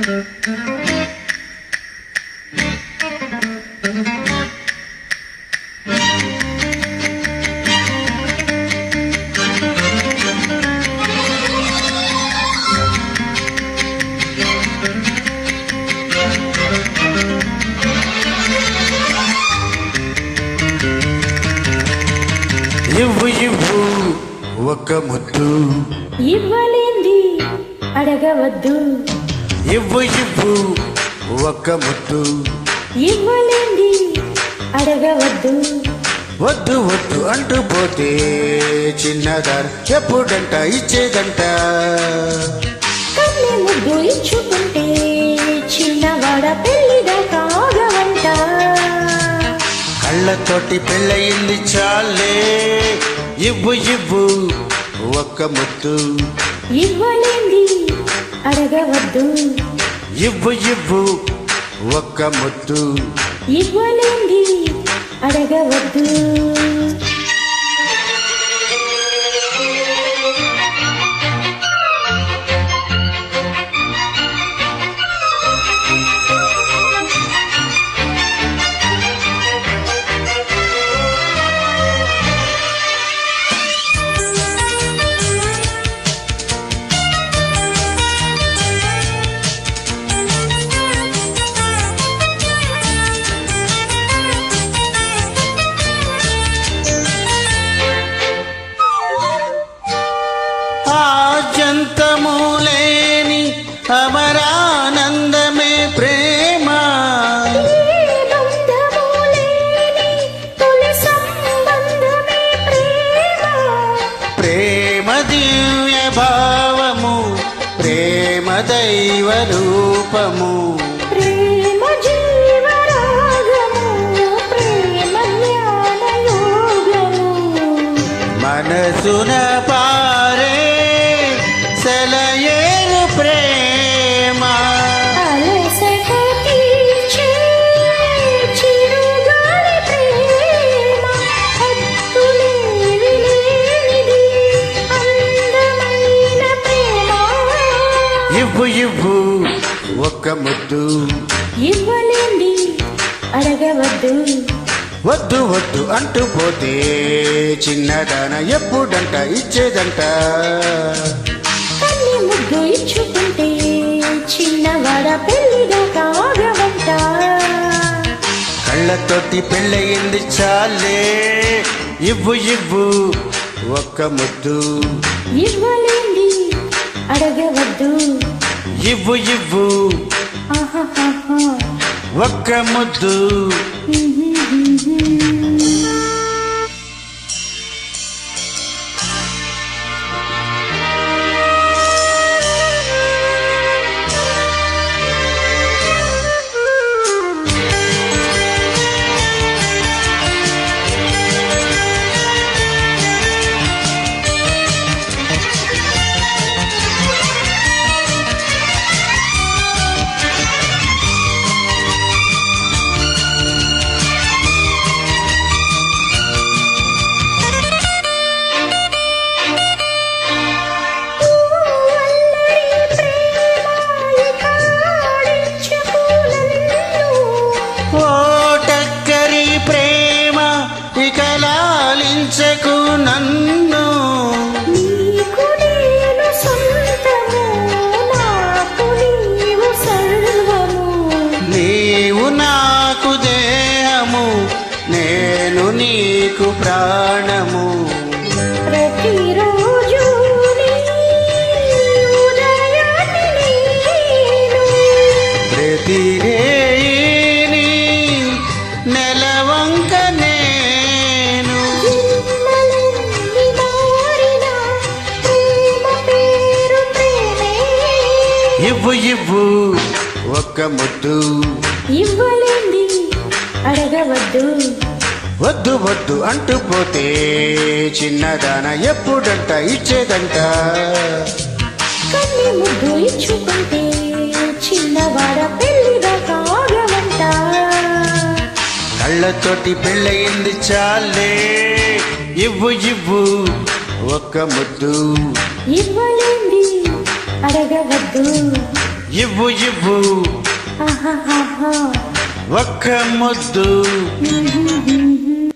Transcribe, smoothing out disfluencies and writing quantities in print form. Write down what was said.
ఇవ్వు ఇవ్వు ఒక్క ముద్దు, ఇవ్వలేంది అడగవద్దు. ఇవ్వు ఇవ్వు ఒక్క ముద్దు, ఇవ్వలేంది అడగవద్దు. వద్దు వద్దు అంటూ పోతే చిన్నదారు ఎప్పుడంట ఇచ్చేదంట. కన్నె ముద్దు ఇచ్చుకుంటే చిన్నవాడ పెళ్లిదాకా ఆగవంట. కళ్ళతోటి పెళ్ళయింది చాలే, ఇవ్వు ఇవ్వు ఒక్క ముద్దు, ఇవ్వలేంది అడగవద్దు. ఇవ్వు ఇవ్వు ఒక్క ముద్దు. ఇవ్వలేంది అడగవద్దు. ఆద్యంతము లేని అమరానందమే ప్రేమ. ప్రేమ దివ్య భావము, ప్రేమ దైవ రూపము. ప్రేమ జీవరాగము, ప్రేమ జ్ఞాన యోగము. మనసున పారే సెలయేరు ప్రేమ. అలసట తీర్చే చిరుగాలి ప్రేమ. హద్దులేవి లేనిది అందమైన ప్రేమ. ఇవ్వు ఇవ్వు ఒక్క ముద్దు, ఇవ్వలేంది అడగవద్దు. వద్దు వద్దు అంటూ పోతే చిన్నదాన ఎప్పుడంట ఇచ్చేదంట. కన్ని ముద్దు ఇచ్చుకుంటే చిన్నవాడ పెళ్లిదాకా ఆగవంట. కళ్ళతోటి పెళ్ళయింది చాలే, ఇవ్వు ఇవ్వు ఒక్క ముద్దు, ఇవ్వలేంది అడగవద్దు. ఇవ్వు ఇవ్వు ఆహాహాహా. ఒక్క ముద్దు. ఓ టక్కరి ప్రేమ ఇక లాలించకు నన్ను. నీకు నేను సొంతము, నాకు నీవు సర్వము. నీవు నాకు దేహము, నేను నీకు ప్రాణము. ప్రతిరోజు నీ ఉదయాన్ని నేను ప్రతి రేయిని నెలవంక నేను. జన్మలెన్ని మారినా ప్రేమ పేరు ప్రేమే. ఇవ్వు ఇవ్వు ఒక్క ముద్దు, ఇవ్వలేంది అడగవద్దు. వద్దు వద్దు అంటూ పోతే చిన్నదాన ఎప్పుడంట ఇచ్చేదంట. కన్ని ముద్దు ఇచ్చుకుంటే చిన్నవాడ పెళ్లిదాకా ఆగవంట. కళ్ళతోటి పెళ్ళయింది చాలే, ఇవ్వు ఇవ్వు ఒక్క ముద్దు, ఇవ్వలేంది అడగవద్దు. ఇవ్వు ఇవ్వు ఆహాహాహా. ఒక్క ముద్దు మ్మ్.